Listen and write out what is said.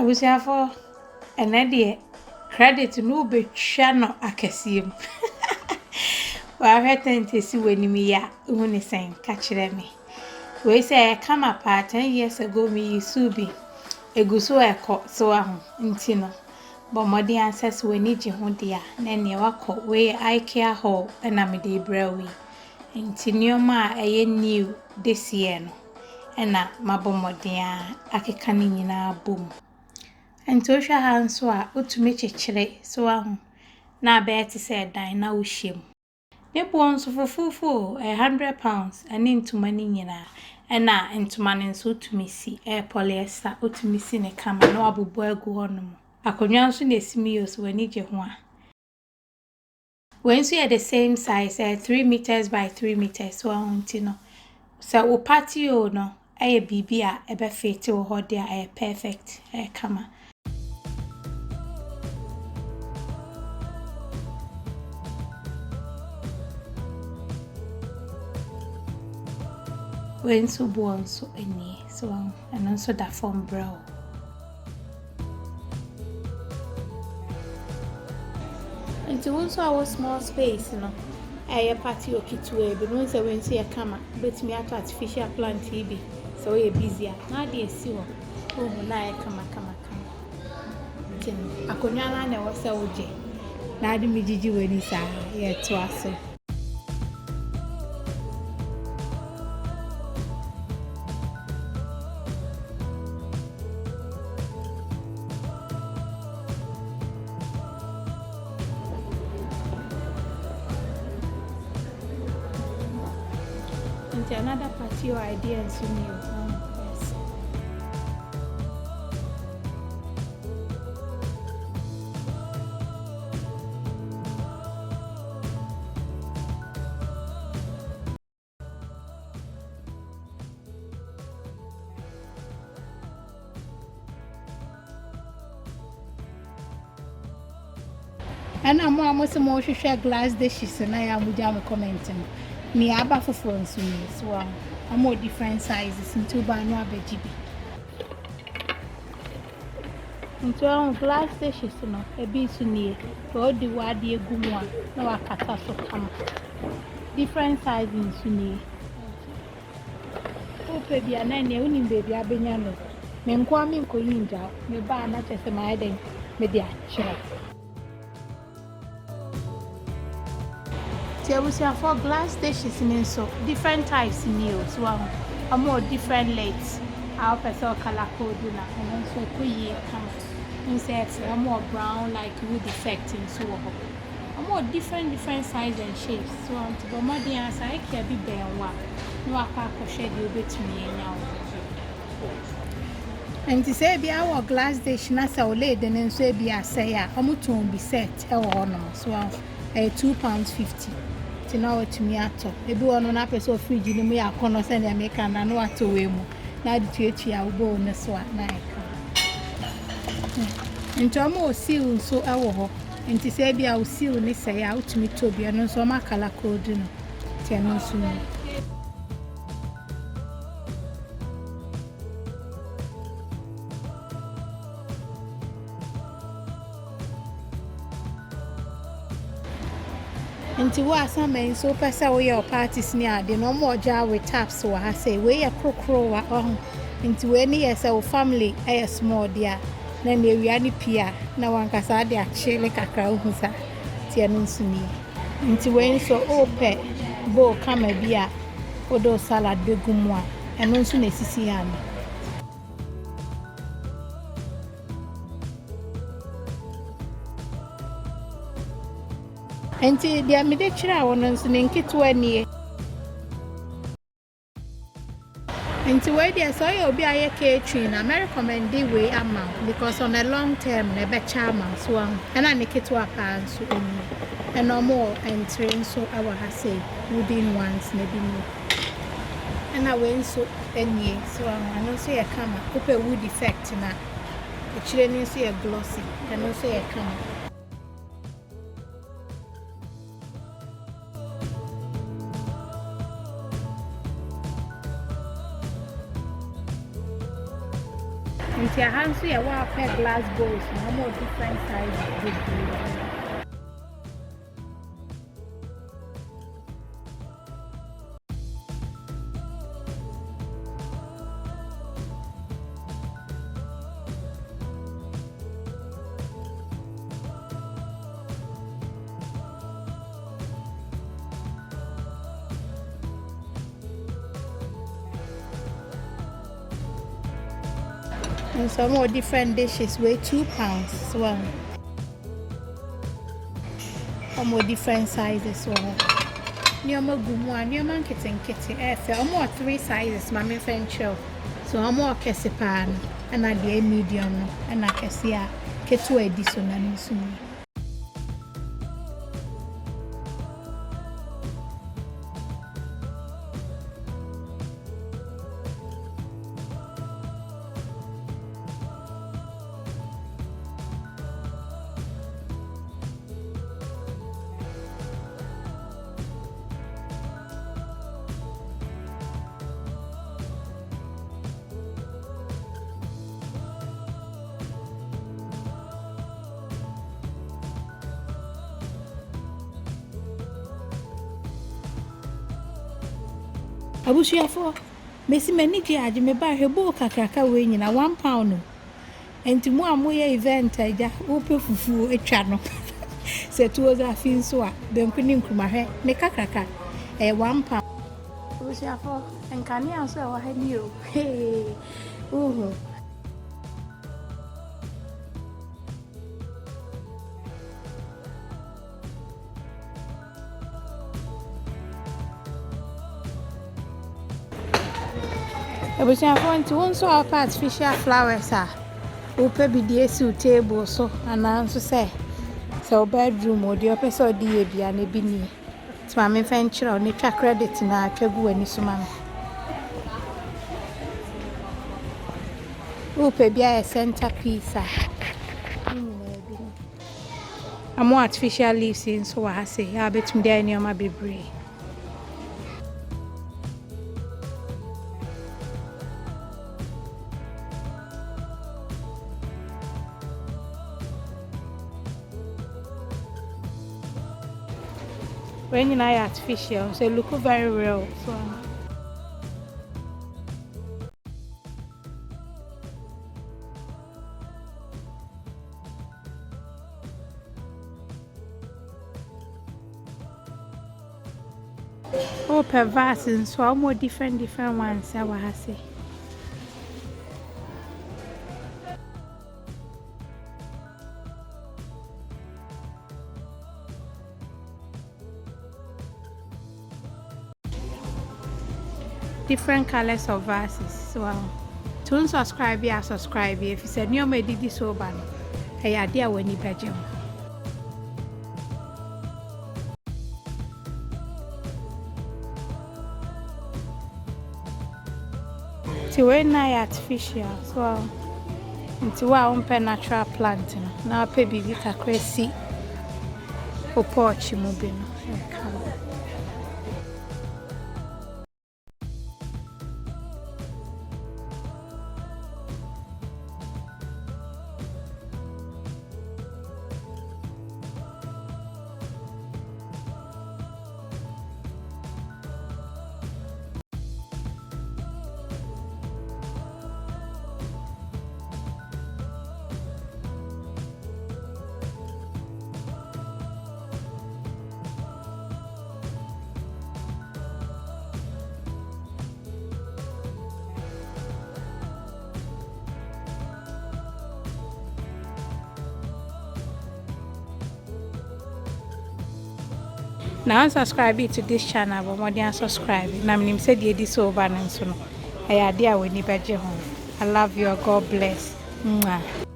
was here for an idea. Credit no be channel akasium. Well, I heard to see when me ya, only saying, catch me. We say I come apart 10 years ago, me subi. A guso echo, so intino. But my dear answers we need you, dear, Nanny wako, way Ikea hall, and I'm a day brewy. Intinio ma a new this year, no. And na mabomo dear, akekani na boom. And Tosha hands were to make a chile, so na Betty said, Dina Ushim. Nibons for full £100 and into money and na into money so to me see air polyester or to me see a camera no abu boy go on. I could answer the smears when you one. When we are the same size, 3 meters by 3 meters, so I want to know. So, o patio no, a baby a be fit or hot there, a perfect camera. When so born so any so and also that form brow. And to also our small space, you know, a patio kitchen, but once I went to a camera, but me at artificial plant TV, so we're busier. Now they see one. Oh, now I come. I could not know what's so J. Now the midgy when he's here to us. Another patio idea is new. Yes. And I'm almost more share glass dishes and I am commenting. Me aba for France me so I'm more different sizes into ba no abejibi into glass dishes no e bi su nie to di wade egumu a na wakata so kama different sizes su nie o pe bia na ne uni baby abenya no me nko ami nko yinja me ba na chese ma eden me dia chira. There was for glass dishes in so different types in meals. Well, a more different lights. Our person color code and also queer come insects a more brown like wood effect and so on. A more different size and shapes. So on to the more answer I can be bare one. No I shade you bit me now. And to say be our glass dish nasa or lady and so be a say a be set or so £2.50. Now to me at all. Maybe one on up so fridge in me a corner send American and no at way more. Now the church I will go on the swat night. And Tomo seal so our and to say be I will seal and say out to me to be and so my color code in Tiano soon. Nti wo asama so pesa we your parties near the no more jar with taps so I say we a crocro wa nti we ni yes our family a small dia na ne wi ani pia na wankasa de achele kakra hu sa tie no nsuni nti we so ope bo kama bia odo salad begumu a eno nsu na sisi ya no. Enti dia me de kira wono nso ne nketewa nie. Enti we dia so you obi aye catering na me recommend we ama because on a long term na be chama so and na nketewa pa nso enu. And no more entering so our say wooden ones na bi no. And I went so any so I know say a camera open wood effect na. E kire ni so e glossy and also e camera. Into your hands, so you want pair glass bowls, no more different sizes. And some more different dishes weigh £2 as well. Some more different sizes as well. Nioma gumwa, nioma nkete. More 3 sizes, mami fencho. So more kesipan, and a dear medium, and a kesia, ketu edison and soon. Abusuafo mesi mani gye agye me ba hwebo kakraka we nyina £1 enti mu amoye event aja ope fufu etwa no se tuwo za fin so a benku ni nkruma hwe ne kakraka £1 abusuafo enkane anso e wa ha ni o Abusuafo nti won so our artificial flowers are ope bi die si table so ananso say so bedroom o de ope so die bia na bi ni ti ma me fa nkyira o ne twa credit na atwagu wani so ma ope bia centerpiece amo artificial leaves in so wa say ya betum de ani o ma bebre. When you're artificial, so it look very real. So oh, per vases, so all more different ones. I will say. Different colors of vases. So to subscribe, subscribe. If you said you made this over, hey, idea when you bedroom. To when I artificial, so into our own natural plant. Now, baby, we can crazy for porch moving. Now subscribe to this channel, but more than subscribe. Now I'm said this over and so no. I idea when you home. I love you. God bless. Mwah.